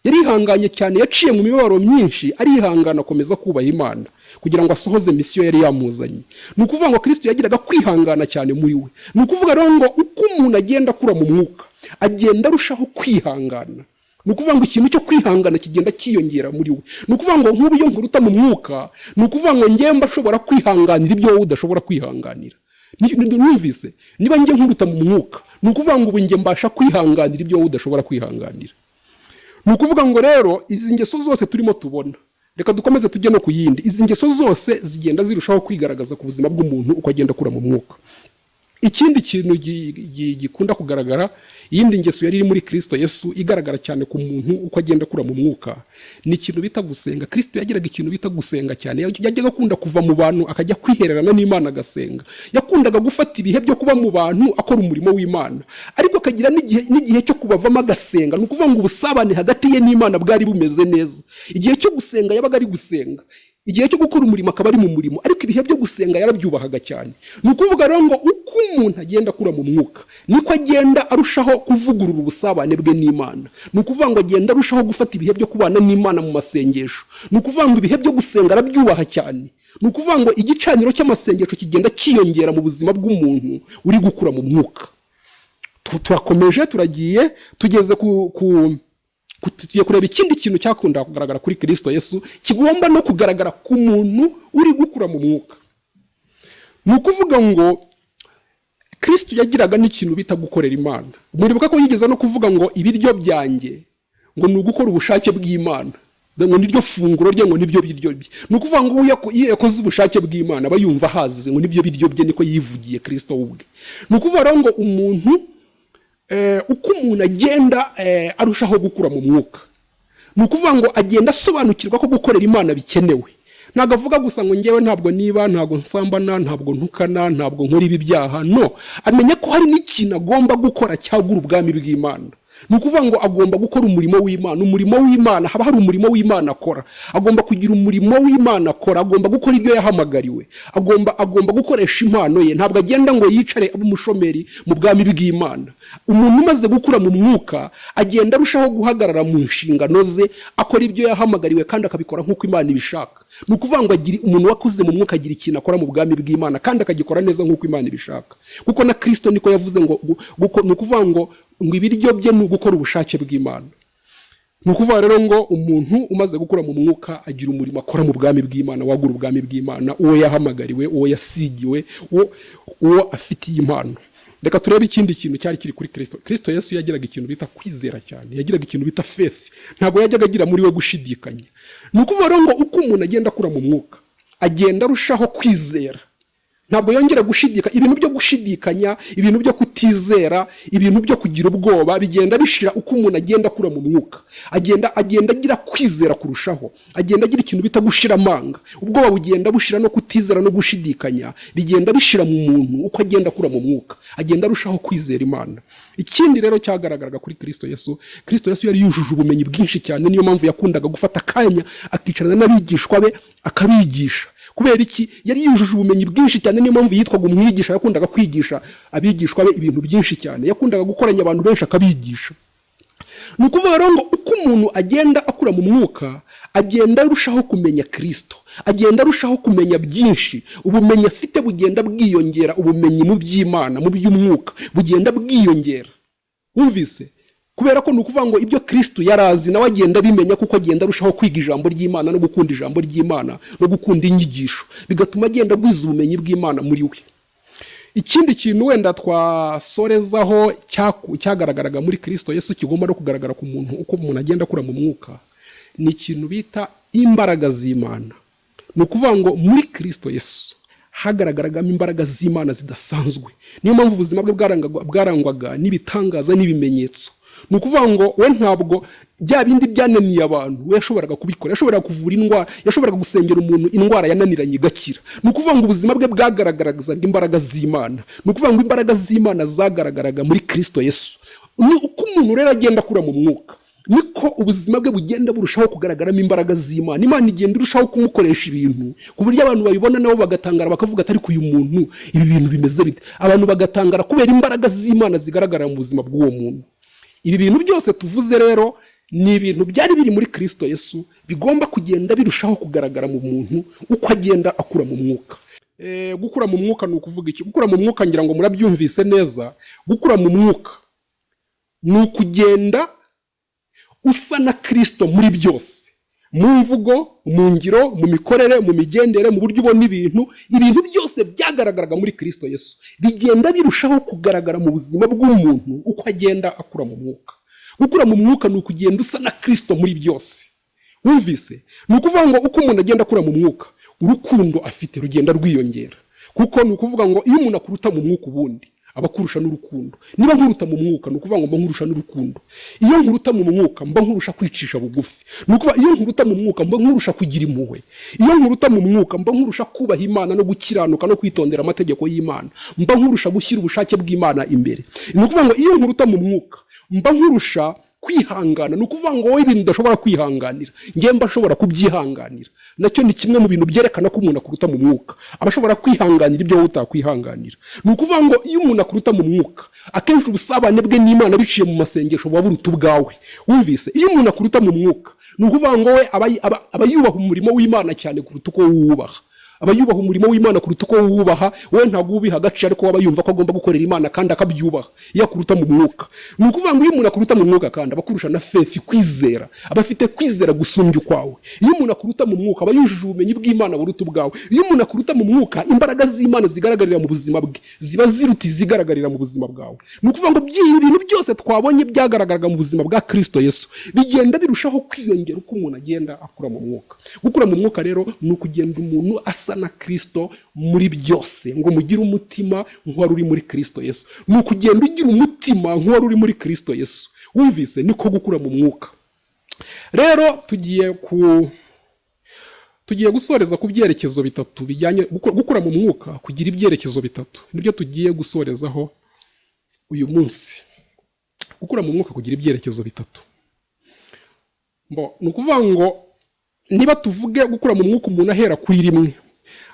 Yarihanganye cyane, yaciye mu mibabaro myinshi, arihangana akomeza kubaha Imana kugira ngo asohoze misiyo yari yamuzanye. Ni ukuvuga ngo Kristo yagiraga kwihangana cyane muri we. Ni ukuvuga rero ngo uko umuntu agenda akura mu mwuka, agenda arushaho kwihangana. Ni ukuvuga ngo ikintu cyo kwihangana kigenda kiyongera muri we. Ni ukuvuga ngo nk'ubu iyo nkuruta mu mwuka, ni ukuvuga ngo njye mba ashobora kwihanganira ibyo wowe udashobora kwihanganira. Numvise? Niba njye nkuruta mu mwuka, ni ukuvuga ngo ubu njye mbasha kwihanganira ibyo wowe udashobora kwihanganira. Ni ukuvuga ngo rero izi ngeso zose turimo tubona, reka dukomeze tujye no ku yindi. Izi ngeso zose zigenda zirushaho kwigaragaza ku buzima bw'umuntu uko agenda akura mu mwuka. Ikindi kintu gikunda kugaragara, iyindi ngeso yari iri muri Kristo Yesu igaragara cyane ku muntu uko agenda akura mu mwuka, ni ikintu bita gusenga. Kristo yagiraga ikintu bita gusenga cyane. Yajyaga akunda kuva mu bantu akajya kwihererana n'Imana agasenga. Yakundaga gufata ibihe byo kuba mu bantu akora umurimo w'Imana, ariko akagira n'igihe cyo kubavamo agasenga. Ni ukuvuga ngo ubusabane hagati ye n'Imana bwari bumeze neza. Igihe cyo gusenga yabaga ari gusenga, igihe cyo gukora umurimo akaba ari mu murimo, ariko ibihe byo gusenga yarabyubahaga cyane. Ni ukuvuga rero ngo uko umuntu agenda akura mu mwuka, niko agenda arushaho kuvugurura ubusabane bwe n'Imana. Ni ukuvuga ngo agenda arushaho gufata ibihe byo kubana n'Imana mu masengesho. Ni ukuvuga ngo ibihe byo gusenga arabyubaha cyane. Ni ukuvuga ngo igicaniro cy'amasengesho kigenda kiyongera mu buzima bw'umuntu uri gukura mu mwuka. Turakomeje, turagiye tugeze tugiye kureba ikindi kintu cyakunda kugaragara kuri Kristo Yesu, kigomba no kugaragara ku muntu uri gukura mu mwuka. Ni ukuvuga ngo Kristo yagiraga n'ikintu bita gukorera Imana. Muribuka ko yigeze no kuvuga ngo ibiryo byanjye ngo ni ugukora ubushake bw'Imana, ngo niryo funguro rye, ngo nibyo biryo bye. Ni ukuvuga ngo iyo yakoze ubushake bw'Imana aba yumva hazize, ngo nibyo biryo bye, niko yivugiye Kristo ubwe. Ni ukuvuga rero ngo umuntu uko umuntu agenda arushaho gukura mu mwuka, ni ukuvuga ngo agenda asobanukirwa ko gukorera Imana bikenewe. Ntabwo avuga gusa ngo ngewe ntabwo niba, ntabwo nsambana, ntabwo ntukana, ntabwo nkora ibi byaha. No, amenya ko hari n'ikintu agomba gukora cyagura ubwami bw'Imana. Ni ukuvuga ngo agomba gukora umurimo w'Imana. Umurimo w'Imana, haba hari umurimo w'Imana akora. Agomba kugira umurimo w'Imana akora, agomba gukora ibyo yahamagariwe, agomba gukoresha impano ye. Ntabwo agenda ngo yicare abe umushomeri mu bwami bw'Imana. Umuntu umaze gukura mu mwuka agenda arushaho guhagarara mu nshingano ze, akora ibyo yahamagariwe kandi akabikora nk'uko Imana ibishaka. Ni ukuvuga ngo umuntu wakuze mu mwuka agira ikintu akora mu bwami bw'Imana kandi akagikora neza nk'uko Imana ibishaka. Kuko na Kristo niko yavuze ngo ni ukuvuga ngo ibiryo bye ni ugukora ubushake bw'Imana. Ni ukuvuga rero ngo umuntu umaze gukura mu mwuka agira umurimo akora mu bwami bw'Imana, wagura ubwami bw'Imana, uwo yahamagariwe, uwo yasigiwe, uwo afitiye impano. Reka turebe ikindi kintu cyari kiri kuri Kristo. Kristo Yesu yagiraga ikintu bita kwizera cyane, yagiraga ikintu bita faith. Ntabwo yajyaga agira muri we gushidikanya. Ni ukuvuga rero ngo uko umuntu agenda akura mu mwuka, agenda arushaho kwizera. Ntabwo yongera gushidika. Ibintu byo gushidikanya, ibintu byo kutizera, ibintu byo kugira ubwoba bigenda bishira uko umuntu agenda akura mu mwuka. Agenda agira kwizera kurushaho. Agenda agira ikintu bita gushira amanga. Ubwoba bugenda bushira no kutizera no gushidikanya bigenda bishira mu muntu uko agenda akura mu mwuka. Agenda arushaho kwizera Imana. Ikindi rero cyagaragaraga kuri Kristo Yesu, Kristo Yesu yari yujuje ubumenyi bwinshi cyane. Niyo mpamvu yakundaga gufata akanya akicarana n'abigishwa be akabigisha. Kubera iki? Yari yujuje ubumenyi bwinshi cyane. Niyo mpamvu yitwaga umwigisha. Yakundaga kwigisha abigishwa be ibintu byinshi cyane. Yakundaga gukoranya abantu benshi akabigisha. ni ukuvuga rero ngo uko umuntu agenda akura mu mwuka agenda arushaho kumenya Kristo, agenda arushaho kumenya byinshi, ubumenyi afite bugenda bwiyongera, ubumenyi mu by'Imana mu by'umwuka bugenda bwiyongera. Wumvise? Kubera ko ni ukuvuga ngo ibyo Kristo yarazi nawe agenda bimenya, kuko agenda arushaho kwiga ijambo ry'Imana no gukunda ijambo ry'Imana no gukunda inyigisho, bigatuma agenda agwiza ubumenyi bw'Imana muri we. Ikindi kintu wenda twasorezaho cyagaragaraga muri Kristo Yesu kigomba no kugaragara ku muntu uko umuntu agenda akura mu mwuka, ni ikintu bita imbaraga z'Imana. Ni ukuvuga ngo muri Kristo Yesu hagaragaragamo imbaraga z'Imana zidasanzwe. Niyo mpamvu ubuzima bwe bwarangwaga n'ibitangaza n'ibimenyetso. Ni ukuvuga ngo we ntabwo bya bindi byananiye abantu we yashoboraga kubikora, yashoboraga kuvura indwara, yashoboraga gusengera umuntu indwara yananiranye igakira. Ni ukuvuga ngo ubuzima bwe bwagaragaraga imbaraga z'Imana. Ni ukuvuga ngo imbaraga z'Imana zagaragaraga muri Kristo Yesu. Ni uko umuntu rero agenda akura mu mwuka, niko ubuzima bwe bugenda burushaho kugaragaramo imbaraga z'Imana. Imana igenda irushaho kumukoresha ibintu ku buryo abantu babibona nabo bagatangara, bakavuga atari ku uyu muntu ibi bintu bimeze bite. Abantu bagatangara kubera imbaraga z'Imana zigaragara mu buzima bw'uwo muntu. Ibi bintu byose tuvuze rero ni ibintu byari biri muri Kristo Yesu, bigomba kugenda birushaho kugaragara mu muntu uko agenda akura mu mwuka. Gukura mu mwuka ni ukuvuga iki? Gukura mu mwuka ngira ngo murabyumvise neza. Gukura mu mwuka ni ukugenda usa na Kristo muri byose, mu mvugo, mu ngiro, mu mikorere, mu migendere, mu buryo ubona ibintu byose byagaragaraga muri Kristo Yesu bigenda birushaho kugaragara mu buzima bw'umuntu uko agenda akura mu mwuka. Gukura mu mwuka ni ukugenda usa na Kristo muri byose. Wumvise? Ni ukuvuga ngo uko umuntu agenda akura mu mwuka, urukundo afite rugenda rwiyongera, kuko ni ukuvuga ngo iyo umuntu akuruta mu mwuka ubundi abakurusha n'urukundo. Niba nkuruta mu mwuka ni ukuvuga ngo mba nkurusha n'urukundo. Iyo nkuruta mu mwuka mba nkurusha kwicisha bugufi. Ni ukuvuga iyo nkuruta mu mwuka mba nkurusha kugira impuhwe. Iyo nkuruta mu mwuka mba nkurusha kubaha Imana no gukiranuka no kwitondera amategeko y'Imana. Mba nkurusha gushyira ubushake bw'Imana imbere. Ni ukuvuga ngo iyo nkuruta mu mwuka mba nkurusha kwihangana. Ni ukuvuga ngo wowe ibintu udashobora kwihanganira njye mba nshobora kubyihanganira. Nacyo ni kimwe mu bintu byerekana ko umuntu akuruta mu mwuka, abashobora kwihanganira ibyo wowe utakwihanganira. Ni ukuvuga ngo iyo umuntu akuruta mu mwuka akenshi ubusabane bwe n'Imana biciye mu masengesho buba buruta ubwawe. Wumvise? Iyo umuntu akuruta mu mwuka ni ukuvuga ngo we aba yubaha umurimo w'Imana cyane kuruta uko wubaha. Aba yubaha umurimo w'Imana kuruta uko wubaha. We ntabwo ubiha agaciro, ariko waba yumva ko agomba gukorera Imana kandi akabyubaha iyo akuruta mu mwuka. Ni ukuvuga ngo iyo umuntu akuruta mu mwuka kandi abakurusha na faith, kwizera, aba afite kwizera gusumbya ukwawe. Iyo umuntu akuruta mu mwuka aba yujuje ubumenyi bw'Imana buruta ubwawe. Iyo umuntu akuruta mu mwuka imbaraga z'Imana zigaragarira mu buzima bwe ziba ziruta izigaragarira mu buzima bwawe. Ni ukuvuga ngo ibintu byose twabonye byagaragaraga mu buzima bwa Kristo Yesu bigenda birushaho kwiyongera uko umuntu agenda akura mu mwuka. Gukura mu mwuka rero ni ukugenda umuntu asa na Kristo muri byose, ngo mugire umutima nk'uwari uri muri Kristo Yesu. Ni ukugenda ugira umutima nk'uwari uri muri Kristo Yesu. Wumvise? Niko gukura mu mwuka. Rero tugiye gusoreza ku byerekezo bitatu bijyanye gukura mu mwuka, kugira ibyerekezo bitatu nibyo tugiye gusorezaho uyu munsi. Gukura mu mwuka kugira ibyerekezo bitatu. Ni ukuvuga ngo niba tuvuge gukura mu mwuka umuntu ahera kuri rimwe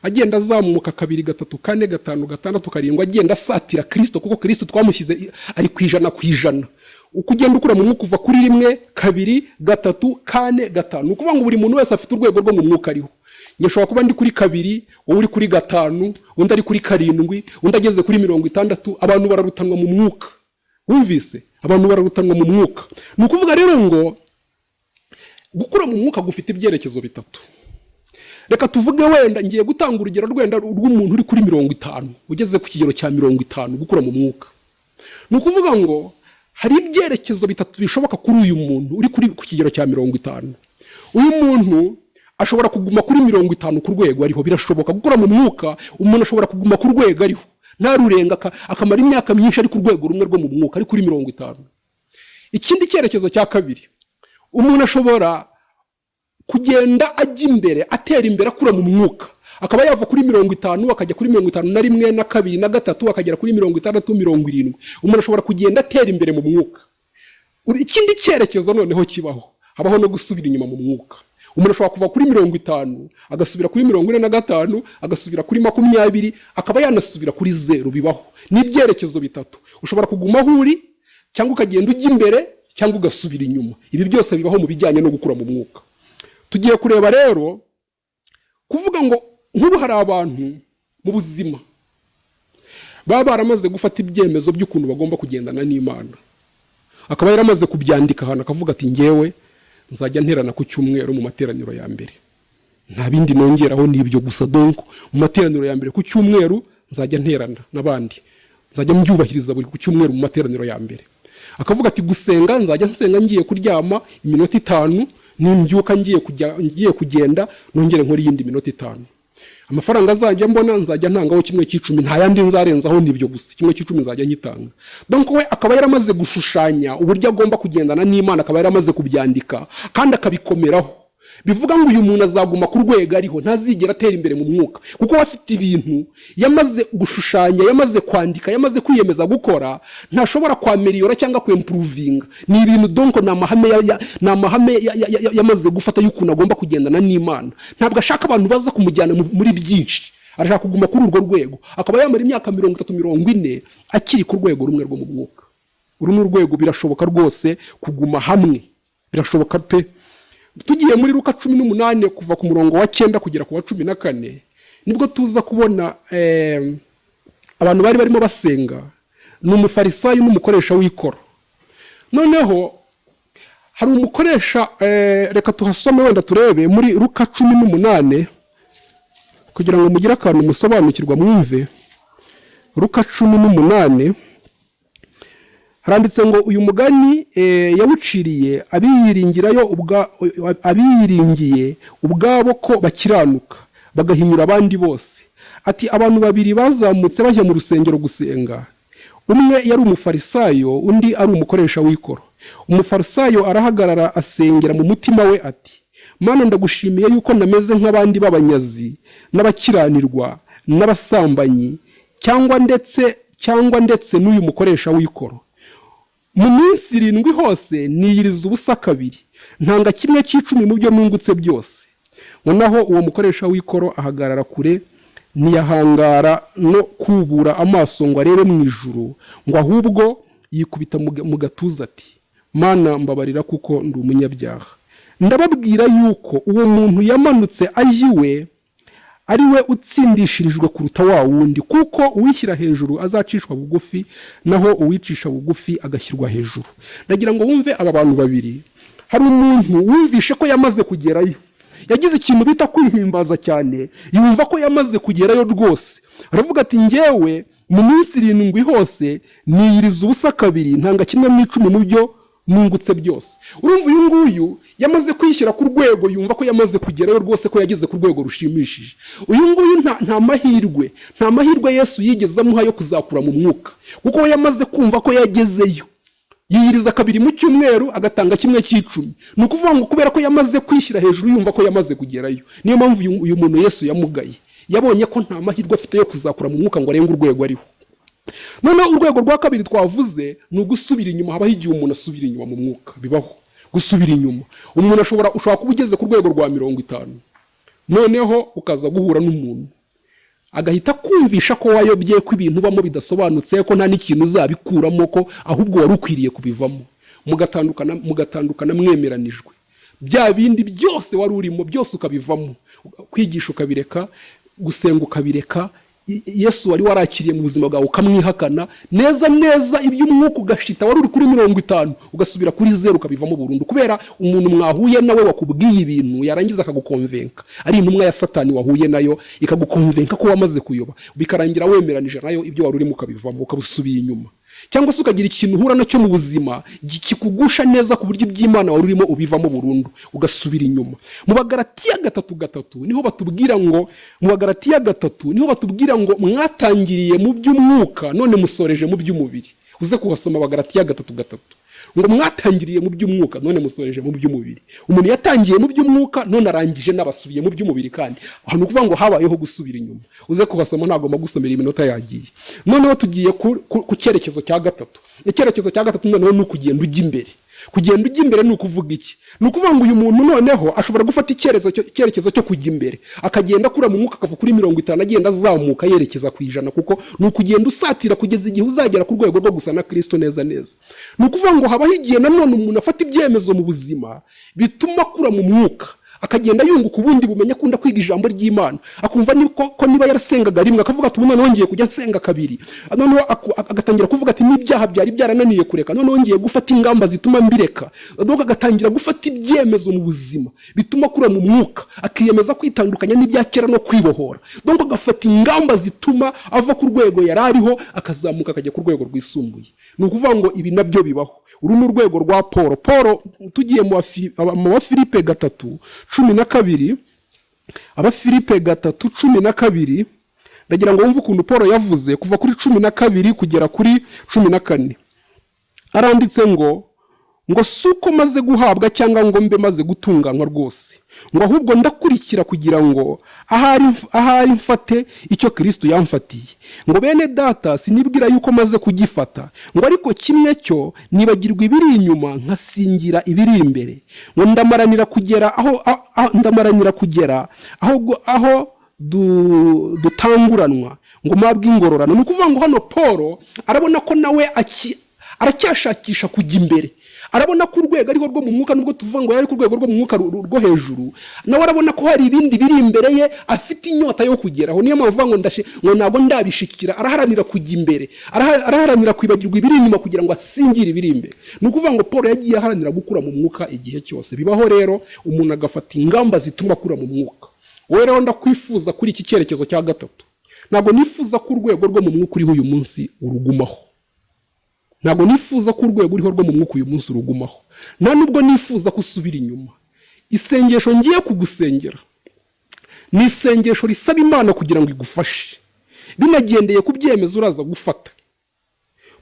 agenda azamuka 2, 3, 4, 5, 6, 7, agenda asatira Kristo, kuko Kristo twamushyize ari kwijana kwijana. Uko ugenda ukura mu mwuka uva kuri 1, 2, 3, 4, 5. Ni ukuvuga ngo buri muntu wese afite urwego rwo mu mwuka ariho. Njye nshobora kuba ndi kuri 2, wowe uri kuri 5, undi ari kuri 7, undi ageze kuri 60. Abantu bararutanwa mu mwuka. Wumvise? Abantu bararutanwa mu mwuka. Ni ukuvuga rero ngo gukura mu mwuka gufite ibyerekezo bitatu. Reka tuvuge wenda ngiye gutanga urugero rw'umuntu uri kuri 50, ugeze ku kigero cya 50 gukura mu mwuka. Ni ukuvuga ngo hari ibyerekezo bitatu bishoboka kuri uyu muntu uri ku kigero cya 50. Uyu muntu ashobora kuguma kuri 50 ku rwego ariho, birashoboka. Gukura mu mwuka umuntu ashobora kuguma ku rwego ariho, ntarurenga akamara imyaka myinshi ari ku rwego rumwe rwo mu mwuka, ari kuri 50. Ikindi cyerekezo cya kabiri, umuntu ashobora kugenda ajya imbere, atera imbere akura mu mwuka, akaba yava kuri 50 akajya kuri 51 na 2 na 3 akagera kuri 60, 70. Umuntu ashobora kugenda atera imbere mu mwuka. Ikindi cyerekezo noneho kibaho, habaho no gusubira inyuma mu mwuka. Umuntu ashobora kuva kuri 50 agasubira kuri 45, agasubira kuri 20, akaba yanasubira kuri 0. Bibaho. Ni ibyerekezo bitatu. Ushobora kuguma aho uri, cyangwa ukagenda ujya imbere, cyangwa ugasubira inyuma. Ibi byose bibaho mu bijyanye no gukura mu mwuka. Tugiye kureba rero kuvuga ngo nk'ubu hari abantu mu buzima baba baramaze gufata ibyemezo by'ukuntu bagomba kugendana n'Imana, akaba yaramaze kubyandika ahantu akavuga ati ngewe nzajya nterana ku cyumweru mu materaniro ya mbere, nta bindi nongeraho n'ibyo gusa. Donc mu materaniro ya mbere ku cyumweru nzajya nterana n'abandi, nzajya mbyubahiriza buri ku cyumweru mu materaniro ya mbere. Akavuga ati gusenga nzajya nsenga ngiye kuryama iminota 5, nimbyuka ngiye kugenda nongere nkora iyindi minota 5. Amafaranga azajya mbona nzajya ntangaho 1/10, nta yandi nzarenzaho n'ibyo gusa, 1/10 nzajya nyitanga. Donc we akaba yaramaze gushushanya uburyo agomba kugendana n'Imana, akaba yaramaze kubyandika kandi akabikomeraho. Bivuga ngo uyu muntu azaguma ku rwego ariho, ntazigera atera imbere mu mwuka, kuko afite ibintu yamaze gushushanya, yamaze kwandika, yamaze kwiyemeza gukora, ntashobora kwameliora cyangwa kwimprovinga. Ni ibintu donc na mahame yamaze gufata y'ukuntu agomba kugendana n'Imana. Ntabwo ashaka abantu baza kumujyana muri byinshi, arashaka kuguma kuri urwo rwego. Akaba yamara imyaka 30-40 akiri ku rwego rumwe rwo mu mwuka. Uru ni urwego birashoboka rwose kuguma hamwe, birashoboka pe. Tugiye muri Luka 18 kuva ku murongo wa 9 kugera ku wa 14, nibwo tuza kubona abantu bari barimo basenga, n'umufarisayo n'umukoresha w'ikoro. Noneho hari umukoresha, reka tuhasome wenda turebe muri Luka 18 kugira ngo mugire akantu musobanukirwa mwumve. Luka 18 haranditse ngo uyu mugani yawuciriye abiyiringiye ubwabo ko bakiranuka, bagahinyura abandi bose. Ati abantu babiri bazamutse bajya mu rusengero gusenga, umwe yari umufarisayo, undi ari umukoresha w'ikoro. Umufarisayo arahagarara asengera mu mutima we ati, Mana ndagushimiye yuko nameze nk'abandi b'abanyazi n'abakiranirwa n'abasambanyi cyangwa ndetse n'uyu mukoresha w'ikoro. Mu minsi 7 hose niyiriza ubusa 2, ntanga 1/10 mu byo nungutse byose. Noneho uwo mukoresha w'ikoro ahagarara kure, ntiyahangara no kubura amaso ngo arebe mu ijuru, ngo ahubwo yikubita mu gatuza ati, Mana mbabarira kuko ndi umunyabyaha. Ndababwira yuko uwo muntu yamanutse ajiwe ari we utsindishirijwe kuruta wa wundi, kuko uwishyira hejuru azacishwa bugufi, naho uwicisha bugufi agashyirwa hejuru. Ndagira ngo wumve aba bantu babiri. Hari umuntu wumvishe ko yamaze kugerayo, yagize ikintu bita kwihimbaza cyane, yumva ko yamaze kugerayo rwose. Aravuga ati ngewe mu minsi 7 hose niyiriza ubusa 2, ntanga 1/10 mu byo nungutse byose. Urumva uyu nguyu yamaze kwishyira ku rwego, yumva ko yamaze kugerayo rwose, ko yageze ku rwego rushimishije. Uyu nguyu nta mahirwe Yesu yigeze amuha yo kuzakura mu mwuka, kuko we yamaze kumva ko yagezeyo. Yiyiriza 2 mu cyumweru agatanga 1/10. Ni ukuvuga ngo kubera ko yamaze kwishyira hejuru, yumva ko yamaze kugerayo. Niyo mpamvu uyu muntu Yesu yamugaye, yabonye ko nta mahirwe afite yo kuzakura mu mwuka ngo arenge urwego ariho. Noneho urwego rwa kabiri twavuze ni ugusubira inyuma. Habaho igihe umuntu asubira inyuma mu mwuka, bibaho gusubira inyuma. Umuntu ushobora kuba ugeze ku rwego rwa 50, noneho ukaza guhura n'umuntu agahita kumvisha ko wayobye, ko ibintu bamo bidasobanutse, ko nta n'ikintu uzabikuramo, ko ahubwo wari ukwiriye kubivamo. Mugatandukana mwemeranijwe, bya bindi byose wari urimo byose ukabivamo, kwigisha ukabireka, gusenga ukabireka, Yesu wari warakiriye mu buzima bwawe ukamwihakana neza iby'umwuka ugashita wari uri kuri 50 ugasubira kuri 0 ukabivamo burundu, kubera umuntu mwahuye nawe wakubwiye ibintu yarangiza akagukonvenka. Ari intumwa ya Satani wahuye nayo ikagukonvenka ko wamaze kuyoba, bikarangira wemeranije nayo ibyo wari urimo ukabivamo, ukabusubira inyuma. Cyangwa se ukagira ikintu uhura nacyo mu buzima kikugusha neza ku buryo by'Imana wari urimo ubivamo burundu, ugasubira inyuma. Mu Bagalatiya 3:3 niho batubwira ngo mwatangiriye mu by'umwuka none musoreje mu by'umubiri. Uze kuhasoma Bagalatiya 3:3 ngo mwatangiriye mu by'umwuka none musoreje mu by'umubiri. Umuntu yatangiye mu by'umwuka none arangije n'abasubiye mu by'umubiri, kandi aho nukuvuga ngo habayeho gusubira inyuma. Uze kuhasoma, ntago magusomera iminota yagiye. Noneho tugiye ku cyerekezo cya gatatu. Icyerekezo cya gatatu noneho ni ukugenda ujya imbere. kugenda ujya imbere ni ukuvuga iki? Ni ukuvuga ngo uyu muntu noneho ashobora gufata icyerekezo cyo kujya imbere, akagenda akura mu mwuka akava kuri 50 agenda azamuka yerekeza ku 100, kuko ni ukugenda usatira kugeza igihe uzagera ku rwego rwo gusa na Kristo neza neza. Ni ukuvuga ngo habaho igihe nanone umuntu afata ibyemezo mu buzima bituma akura mu mwuka, akagenda yunguka ubundi bumenye, akunda kwiga ijambo ry'Imana, akumva ko niba yarasengaga rimwe akavuga ati ubu nongeye kujya nsenga kabiri, noneho agatangira kuvuga ati n'ibyaha byari byarananiye kureka, noneho ngiye gufata ingamba zituma mbireka. Noneho agatangira gufata ibyemezo mu buzima bituma akura mu mwuka, akiyemeza kwitandukanya n'ibya kera no kwibohora. Donc agafata ingamba zituma ava ku rwego yari ariho akazamuka akajya ku rwego rwisumbuye. Ni ukuvuga ngo ibi nabyo bibaho. Uru ni urwego rwa Paul tugiye mu Filipe 3:12, Filipe 3:12, ndagira ngo wumve ukuntu Paul yavuze kuva kuri 12 kugera kuri 14. Aranditse ngo suko maze guhabwa cyangwa ngo mbe maze gutunganwa rwose, ngo ahubwo ndakurikira kugira ngo ahari mfate icyo Kristo yamfatiye. Ngo bene data sinibwira yuko maze kugifata, ngo ariko kimwe cyo nibagirwa ibiri inyuma nkasingira ibiri imbere. Ngo ndamaranira kugera aho dutanguranwa ngo mabwe ingororano. Ni ukuvuga ngo hano Paul arabona ko nawe aracyashakisha kujya imbere, arabona ko urwego ariho rwo mu mwuka, nubwo tuvuga ngo ari ku rwego rwo mu mwuka rwo hejuru, nawe arabona ko hari ibindi biri imbere ye afite inyota yo kugeraho. Niyo mpamvu ngo ntabwo ndabishikira, araharanira kujya imbere, araharanira kwibagirwa ibiri inyuma kugira ngo asingire ibiri imbere. Ni ukuvuga ngo Paul yagiye aharanira gukura mu mwuka igihe cyose. Bibaho rero umuntu agafata ingamba zituma akura mu mwuka. Wowe rero ndakwifuza kuri iki cyerekezo cya gatatu, ntabwo nifuza ko urwego rwo mu mwuka uriho uyu munsi urugumaho. Ntabwo nifuza ko urwego uriho rwo mu mwuka uyu munsi urugumaho, nta nubwo nifuza ko usubira inyuma. Isengesho ngiye kugusengera ni isengesho risaba Imana kugira ngo igufashe, binagendeye ku byemezo uraza gufata,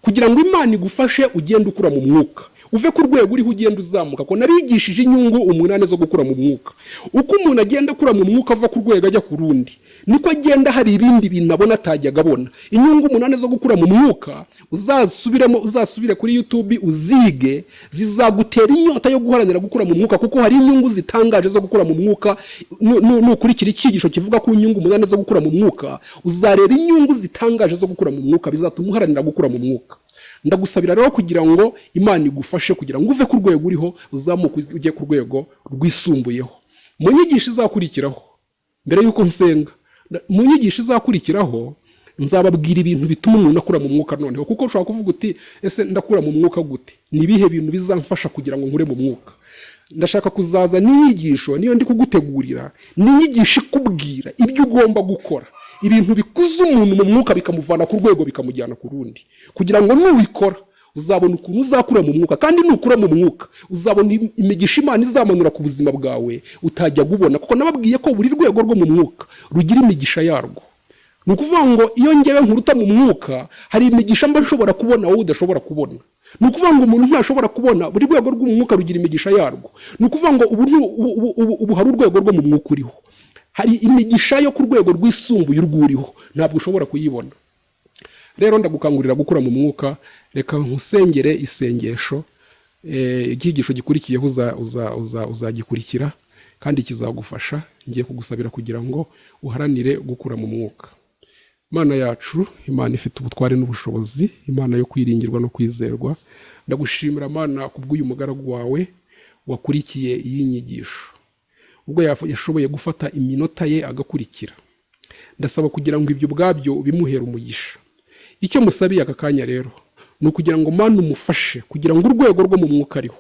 kugira ngo Imana igufashe ugende ukura mu mwuka, uve ku rwego uriho ugenda uzamuka. Ko nabigishije inyungu 8 zo gukura mu mwuka. Uko umuntu agenda akura mu mwuka ava ku rwego ajya ku rundi, niko agenda hari ibindi bintu abona atajyaga abona. Inyungu 8 zo gukura mu mwuka uzasubire kuri YouTube uzige, zizagutera inyota yo guharanira gukura mu mwuka, kuko hari inyungu zitangaje zo gukura mu mwuka. Nukurikira icyigisho kivuga ku inyungu 8 zo gukura mu mwuka, uzareba inyungu zitangaje zo gukura mu mwuka, bizatuma uharanira gukura mu mwuka. Ndagusabira rero kugira ngo Imana igufashe kugira ngo uve ku rwego uriho uzamuka ujye ku rwego rwisumbuyeho. Mu nyigisho izakurikiraho, mbere yuko nsenga, mu nyigisho izakurikiraho nzababwira ibintu bituma umuntu akura mu mwuka noneho, kuko ushobora kuvuga uti ese ndakura mu mwuka gute? Ni ibihe bintu bizamfasha kugira ngo nkure mu mwuka? Ndashaka kuzaza n'inyigisho, niyo ndi kugutegurira, n'inyigisho ikubwira ibyo ugomba gukora, ibintu bikuza umuntu mu mwuka bikamuvana ku rwego bikamujyana ku rundi, kugira ngo nubikora uzabona ukuntu uzakura mu mwuka. Kandi nukura mu mwuka uzabona imigisha Imana izamanura ku buzima bwawe utajya gubona, kuko nababwiye ko buri rwego rwo mu mwuka rugira imigisha yarwo. Ni ukuvuga ngo iyo ngewe nkuruta mu mwuka, hari imigisha mba nshobora kubona wowe udashobora kubona. Ni ukuvuga ngo umuntu ntashobora kubona, buri rwego rw'umwuka rugira imigisha yarwo. Ni ukuvuga ngo ubu hari urwego rwo mu mwuka uriho, hari imigisha yo ku rwego rwisumbuye urwuriho, ntabwo ushobora kuyibona. Rero ndagukangurira gukura mu mwuka. Reka nkusengere isengesho, icyigisho gikurikiyeho uzagikurikira kandi kizagufasha. Ngiye kugusabira kugira ngo uharanire gukura mu mwuka. Imana yacu, Imana ifite ubutware n'ubushobozi, Imana yo kwiringirwa no kwizerwa, ndagushimira Mana kubw'uyu mugaragu wawe wakurikiye iyi nyigisho, ubwo yashoboye gufata iminota ye agakurikira. Ndasaba kugira ngo ibyo bwabyo bimuhera umugisha. Icyo musabiye aka kanya rero ni ukugira ngo Mana umufashe kugira ngo urwego rwo mu mwuka ariho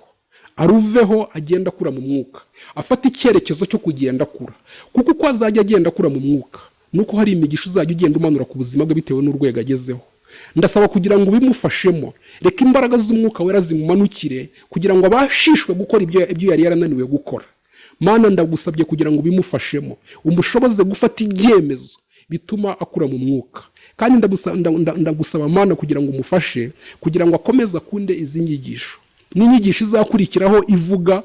aruveho, agenda akura mu mwuka, afata icyerekezo cyo kugenda akura, kuko uko azajya agenda akura mu mwuka nuko hari imigisha uzajya ugenda umanura ku buzima bwe bitewe n'urwego agezeho. Ndasaba kugira ngo ubimufashemo, reka imbaraga z'umwuka wera zimumanukire kugira ngo abashishwe gukora ibyo yari yarananiwe gukora. Mana ndagusabye kugira ngo ubimufashemo, umushoboze gufata ibyemezo bituma akura mu mwuka. Kandi ndagusaba Mana kugira ngo umufashe kugira ngo akomeze akunde izi nyigisho, n'inyigisho izakurikiraho ivuga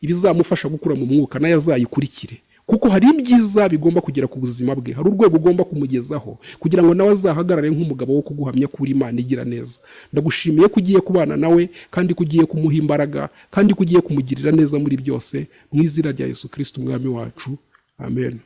ibizamufasha gukura mu mwuka nayo azayikurikire. kuko hari ibyiza bigomba kugera ku buzima bwe, hari urwego ugomba kumugezaho kugira ngo nawe azahagarare nk'umugabo wo kuguhamya kuri Imana igira neza. Ndagushimiye ko ugiye kubana nawe kandi ko ugiye kumuha imbaraga kandi ko ugiye kumugirira neza muri byose, mu izina rya Yesu Kristo umwami wacu, amen.